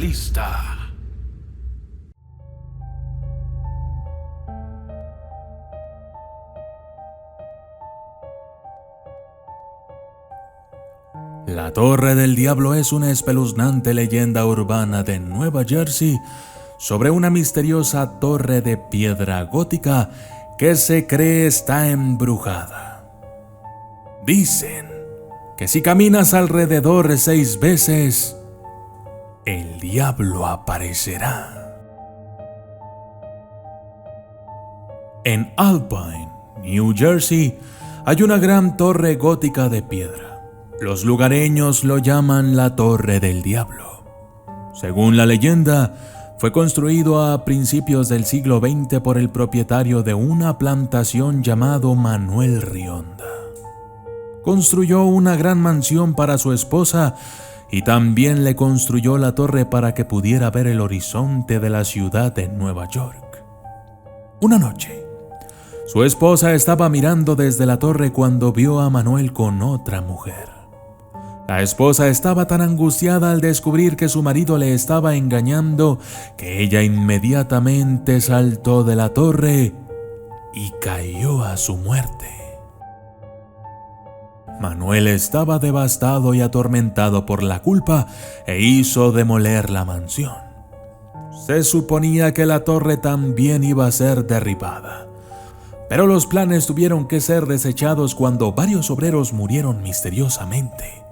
Mentalista. La Torre del Diablo es una espeluznante leyenda urbana de Nueva Jersey sobre una misteriosa torre de piedra gótica que se cree está embrujada. Dicen que si caminas alrededor 6 veces, el diablo aparecerá. En Alpine, New Jersey, hay una gran torre gótica de piedra. Los lugareños lo llaman la Torre del Diablo. Según la leyenda, fue construido a principios del siglo XX por el propietario de una plantación llamado Manuel Rionda. Construyó una gran mansión para su esposa y también le construyó la torre para que pudiera ver el horizonte de la ciudad de Nueva York. Una noche, su esposa estaba mirando desde la torre cuando vio a Manuel con otra mujer. La esposa estaba tan angustiada al descubrir que su marido le estaba engañando que ella inmediatamente saltó de la torre y cayó a su muerte. Manuel estaba devastado y atormentado por la culpa e hizo demoler la mansión. Se suponía que la torre también iba a ser derribada, pero los planes tuvieron que ser desechados cuando varios obreros murieron misteriosamente.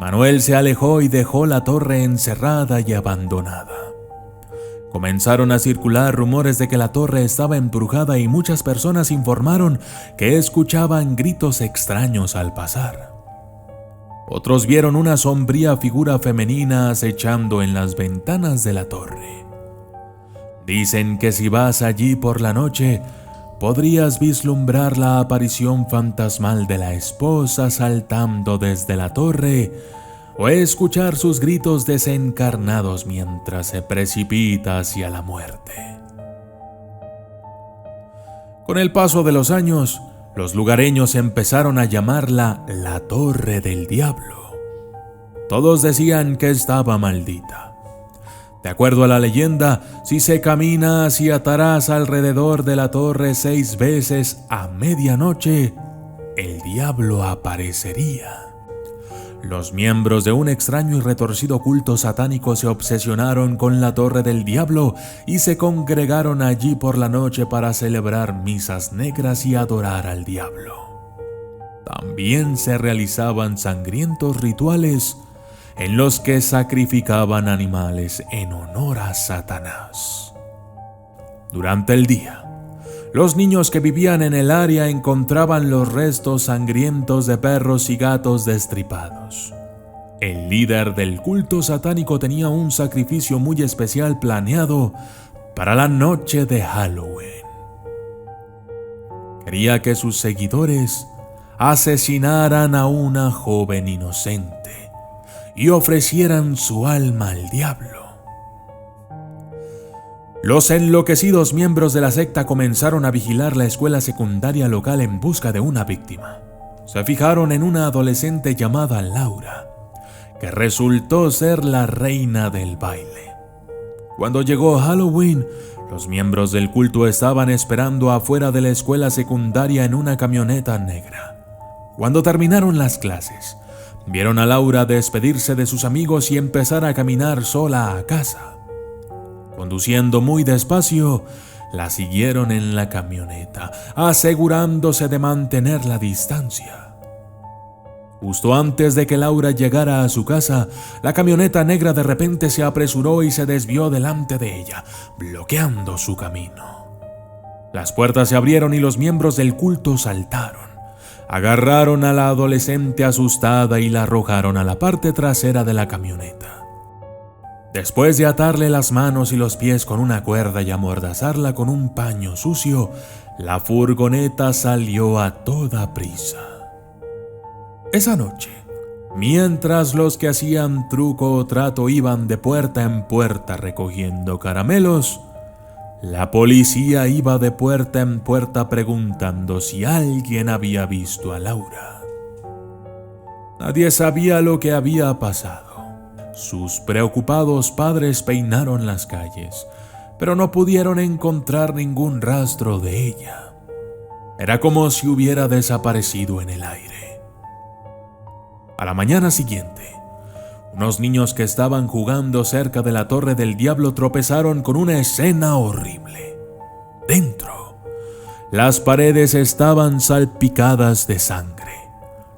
Manuel se alejó y dejó la torre encerrada y abandonada. Comenzaron a circular rumores de que la torre estaba embrujada y muchas personas informaron que escuchaban gritos extraños al pasar. Otros vieron una sombría figura femenina acechando en las ventanas de la torre. Dicen que si vas allí por la noche, podrías vislumbrar la aparición fantasmal de la esposa saltando desde la torre o escuchar sus gritos desencarnados mientras se precipita hacia la muerte. Con el paso de los años, los lugareños empezaron a llamarla la Torre del Diablo. Todos decían que estaba maldita. De acuerdo a la leyenda, si se camina hacia atrás alrededor de la torre 6 veces a medianoche, el diablo aparecería. Los miembros de un extraño y retorcido culto satánico se obsesionaron con la Torre del Diablo y se congregaron allí por la noche para celebrar misas negras y adorar al diablo. También se realizaban sangrientos rituales en los que sacrificaban animales en honor a Satanás. Durante el día, los niños que vivían en el área encontraban los restos sangrientos de perros y gatos destripados. El líder del culto satánico tenía un sacrificio muy especial planeado para la noche de Halloween. Quería que sus seguidores asesinaran a una joven inocente y ofrecieran su alma al diablo. Los enloquecidos miembros de la secta comenzaron a vigilar la escuela secundaria local en busca de una víctima. Se fijaron en una adolescente llamada Laura, que resultó ser la reina del baile. Cuando llegó Halloween, los miembros del culto estaban esperando afuera de la escuela secundaria en una camioneta negra. Cuando terminaron las clases, vieron a Laura despedirse de sus amigos y empezar a caminar sola a casa. Conduciendo muy despacio, la siguieron en la camioneta, asegurándose de mantener la distancia. Justo antes de que Laura llegara a su casa, la camioneta negra de repente se apresuró y se desvió delante de ella, bloqueando su camino. Las puertas se abrieron y los miembros del culto saltaron. Agarraron a la adolescente asustada y la arrojaron a la parte trasera de la camioneta. Después de atarle las manos y los pies con una cuerda y amordazarla con un paño sucio, la furgoneta salió a toda prisa. Esa noche, mientras los que hacían truco o trato iban de puerta en puerta recogiendo caramelos, la policía iba de puerta en puerta preguntando si alguien había visto a Laura. Nadie sabía lo que había pasado. Sus preocupados padres peinaron las calles, pero no pudieron encontrar ningún rastro de ella. Era como si hubiera desaparecido en el aire. A la mañana siguiente, unos niños que estaban jugando cerca de la Torre del Diablo tropezaron con una escena horrible. Dentro, las paredes estaban salpicadas de sangre.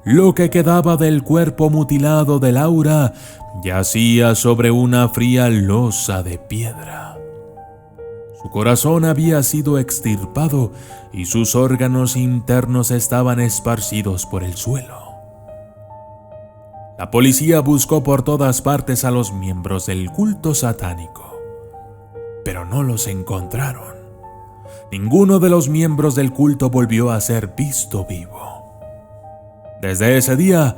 Lo que quedaba del cuerpo mutilado de Laura yacía sobre una fría losa de piedra. Su corazón había sido extirpado y sus órganos internos estaban esparcidos por el suelo. La policía buscó por todas partes a los miembros del culto satánico, pero no los encontraron. Ninguno de los miembros del culto volvió a ser visto vivo. Desde ese día,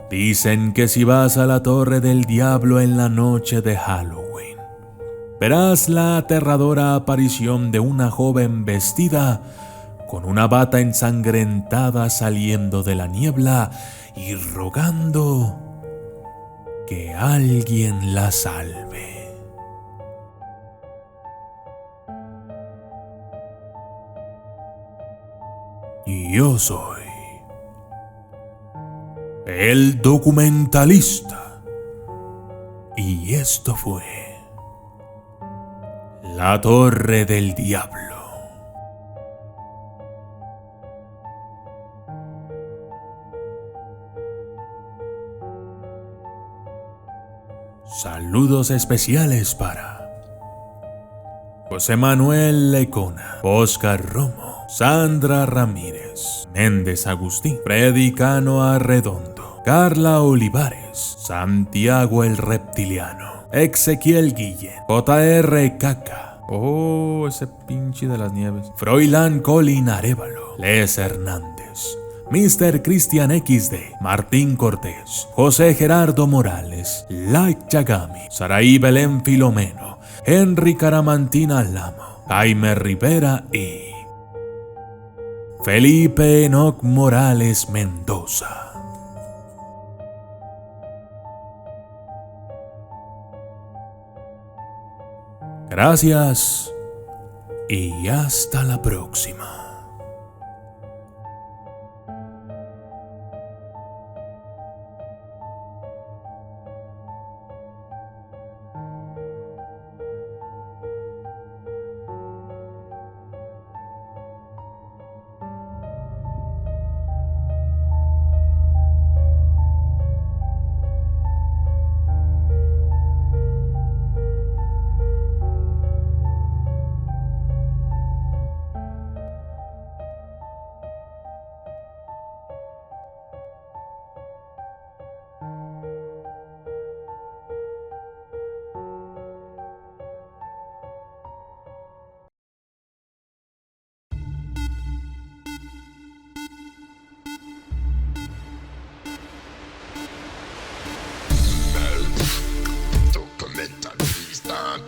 dicen que si vas a la Torre del Diablo en la noche de Halloween, verás la aterradora aparición de una joven vestida con una bata ensangrentada saliendo de la niebla y rogando que alguien la salve. Y yo soy el documentalista. Y esto fue La Torre del Diablo. Saludos especiales para José Manuel Lecona, Oscar Romo, Sandra Ramírez, Méndez Agustín, Freddy Cano Arredondo, Carla Olivares, Santiago el Reptiliano, Ezequiel Guille, JR Caca, ese pinche de las nieves, Froilán Colin Arévalo, Les Hernández, Mr. Cristian XD, Martín Cortés, José Gerardo Morales, Like Yagami, Saraí Belén Filomeno, Henry Caramantina Lamo, Jaime Rivera y Felipe Enoc Morales Mendoza. Gracias y hasta la próxima. Documentalista.